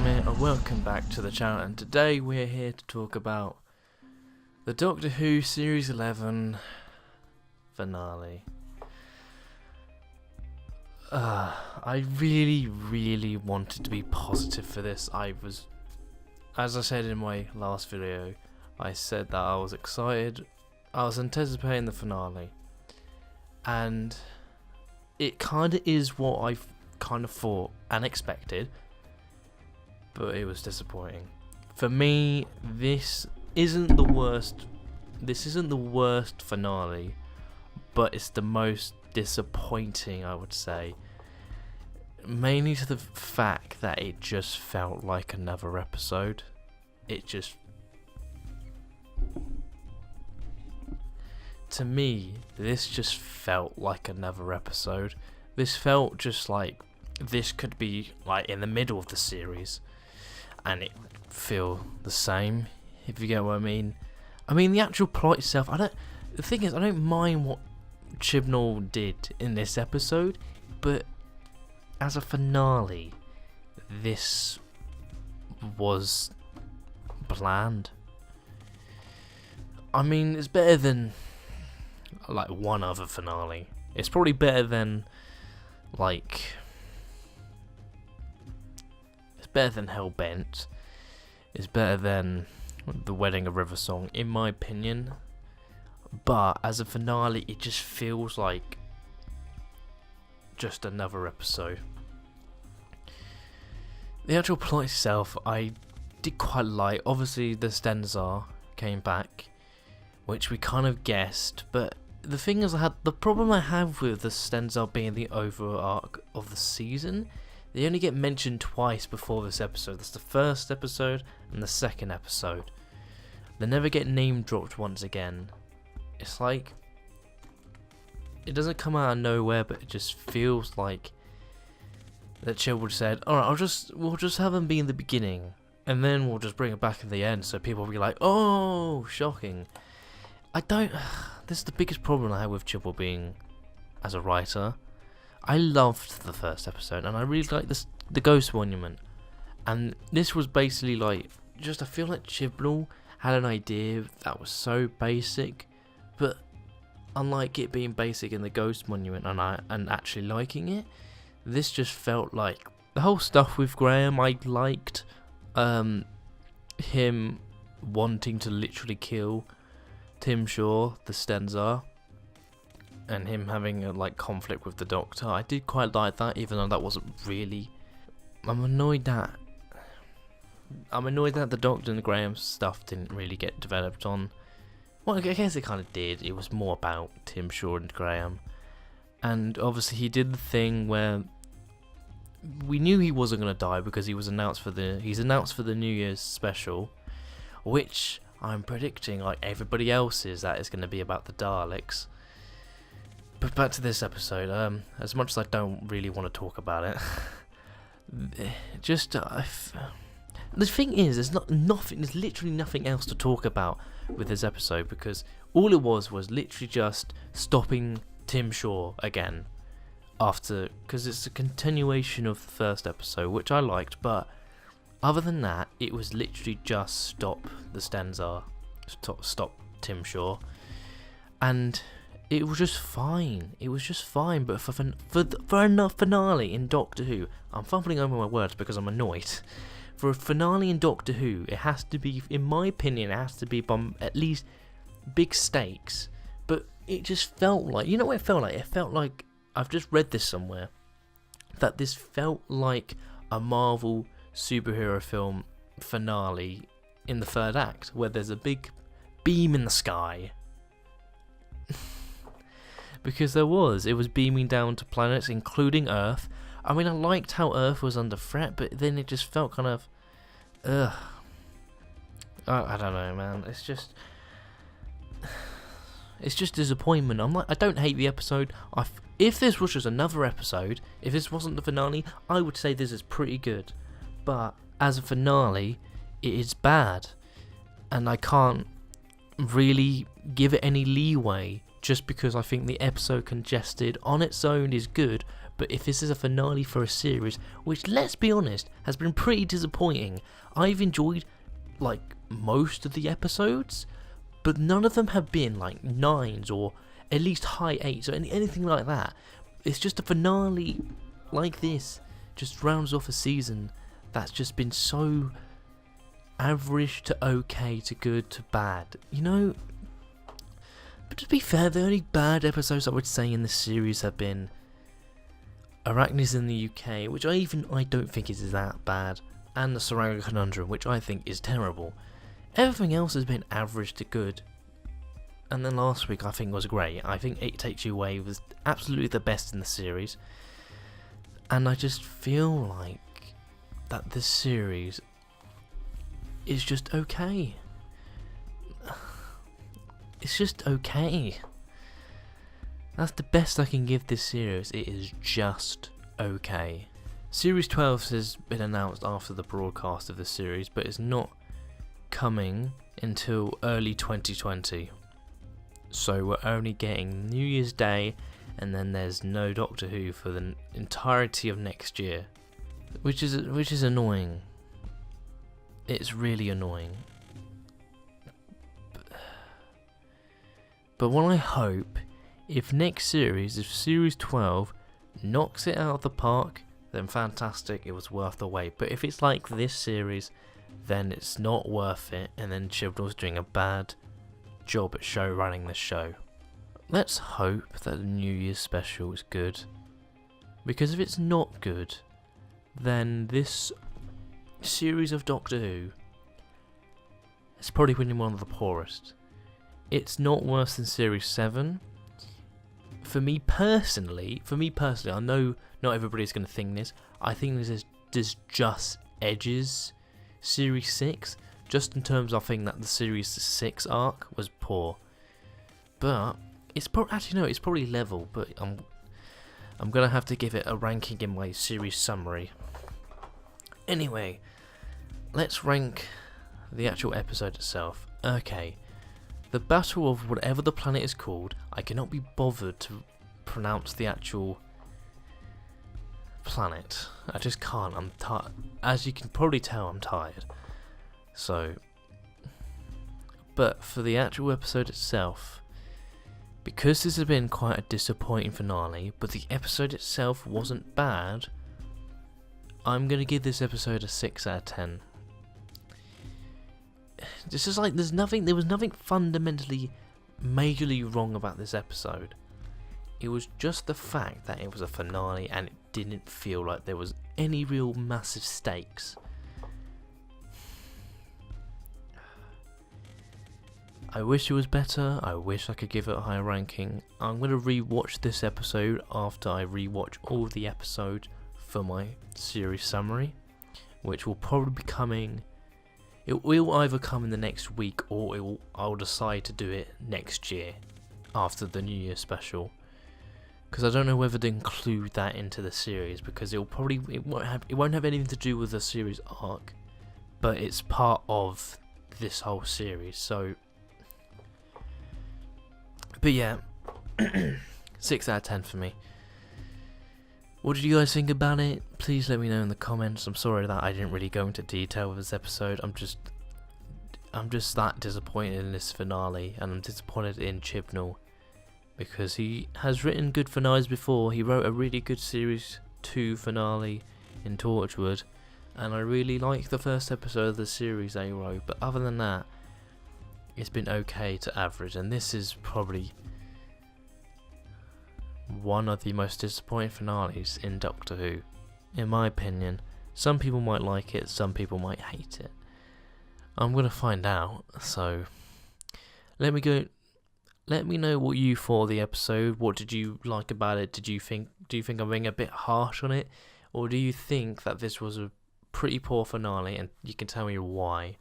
Smith and welcome back to the channel, and today we're here to talk about the Doctor Who Series 11 finale. I really wanted to be positive for this. As I said in my last video, I said that I was excited, I was anticipating the finale, and it kind of is what I kind of thought and expected. But it was disappointing. For me, this isn't the worst finale, but it's the most disappointing, I would say. Mainly to the fact that it just felt like another episode. To me, this just felt like another episode. This felt just like this could be like in the middle of the series, and it would feel the same, if you get what I mean. I mean, the actual plot itself, the thing is, I don't mind what Chibnall did in this episode, but as a finale, this was bland. I mean, it's better than like one other finale. It's probably better than Hellbent. It's better than The Wedding of River Song, in my opinion. But as a finale, it just feels like just another episode. The actual plot itself, I did quite like. Obviously, the Stenzar came back, which we kind of guessed. But the thing is, the problem I have with the Stenzar being the overall arc of the season, they only get mentioned twice before this episode. That's the first episode and the second episode. They never get name dropped once again. It's like, it doesn't come out of nowhere, but it just feels like that Chibnall said, alright, we'll just have them be in the beginning, and then we'll just bring it back in the end, so people will be like, oh, shocking. This is the biggest problem I have with Chibnall being as a writer. I loved the first episode, and I really liked the Ghost Monument. And this was basically like, I feel like Chibnall had an idea that was so basic, but unlike it being basic in the Ghost Monument and actually liking it, this just felt like the whole stuff with Graham. I liked him wanting to literally kill Tim Shaw, the Stenzar, and him having a conflict with the Doctor. I did quite like that, even though that wasn't really. I'm annoyed that the Doctor and the Graham stuff didn't really get developed on. Well, I guess it kind of did. It was more about Tim Shaw and Graham, and obviously he did the thing where we knew he wasn't going to die because he's announced for the New Year's special, which I'm predicting, like everybody else that is going to be about the Daleks. But back to this episode, as much as I don't really want to talk about it, the thing is, there's literally nothing else to talk about with this episode, because all it was literally just stopping Tim Shaw again, because it's a continuation of the first episode, which I liked, but other than that, it was literally just stop the Stenzar, stop Tim Shaw, and it was just fine. But for a finale in Doctor Who, I'm fumbling over my words because I'm annoyed. For a finale in Doctor Who, it has to be, in my opinion, at least big stakes. But it just felt like, you know what it felt like? It felt like, I've just read this somewhere, that this felt like a Marvel superhero film finale in the third act, where there's a big beam in the sky. Because it was beaming down to planets, including Earth. I mean, I liked how Earth was under threat, but then it just felt kind of, I don't know, man. It's just disappointment. I don't hate the episode. If this was just another episode, if this wasn't the finale, I would say this is pretty good. But as a finale, it is bad, and I can't really give it any leeway just because I think the episode congested on its own is good, But if this is a finale for a series, which, let's be honest, has been pretty disappointing, I've enjoyed like most of the episodes, but none of them have been like 9s or at least high 8s or anything like that. It's just a finale like this just rounds off a season that's just been so average to okay to good to bad, you know. But to be fair, the only bad episodes I would say in this series have been Arachnis in the UK, which I don't think is that bad, and the Saranga Conundrum, which I think is terrible. Everything else has been average to good. And then last week I think was great. I think It Takes You Away was absolutely the best in the series. And I just feel like that this series is just okay. It's just okay. That's the best I can give this series. It is just okay. Series 12 has been announced after the broadcast of the series, but it's not coming until early 2020. So we're only getting New Year's Day, and then there's no Doctor Who for the entirety of next year, which is annoying. It's really annoying. But what I hope, if Series 12 knocks it out of the park, then fantastic, it was worth the wait. But if it's like this series, then it's not worth it, and then Chibnall's doing a bad job at show running the show. Let's hope that the New Year's special is good, because if it's not good, then this series of Doctor Who is probably been one of the poorest. It's not worse than Series 7. For me personally, I know not everybody's going to think this. I think this just edges Series 6, just in terms of I think that the Series 6 arc was poor. But it's probably level. But I'm gonna have to give it a ranking in my series summary. Anyway, let's rank the actual episode itself. Okay. The Battle of whatever the planet is called, I cannot be bothered to pronounce the actual planet. I just can't. I'm tired. As you can probably tell, I'm tired. So, but for the actual episode itself, because this has been quite a disappointing finale, but the episode itself wasn't bad, I'm going to give this episode a 6 out of 10. This is like there was nothing fundamentally majorly wrong about this episode. It was just the fact that it was a finale and it didn't feel like there was any real massive stakes. I wish it was better. I wish I could give it a higher ranking. I'm going to rewatch this episode after I rewatch all of the episodes for my series summary, which will probably be coming. It will either come in the next week or I'll decide to do it next year after the New Year special, because I don't know whether to include that into the series, because it won't have anything to do with the series arc, but it's part of this whole series. So, but yeah, 6 out of 10 for me. What did you guys think about it? Please let me know in the comments. I'm sorry that I didn't really go into detail with this episode. I'm just that disappointed in this finale, and I'm disappointed in Chibnall, because he has written good finales before. He wrote a really good Series 2 finale in Torchwood, and I really like the first episode of the series they wrote, but other than that, it's been okay to average, and this is probably one of the most disappointing finales in Doctor Who, in my opinion. Some people might like it, some people might hate it. I'm gonna find out, so let me know what you thought of the episode. What did you like about it? Do you think I'm being a bit harsh on it, or do you think that this was a pretty poor finale, and you can tell me why?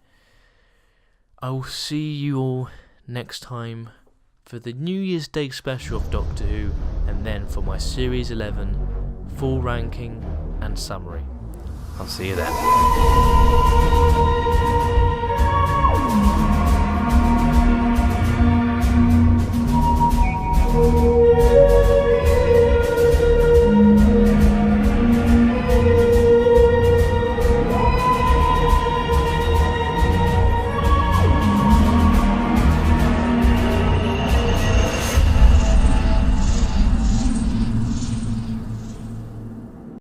I will see you all next time for the New Year's Day special of Doctor Who, and then for my Series 11 full ranking and summary. I'll see you then.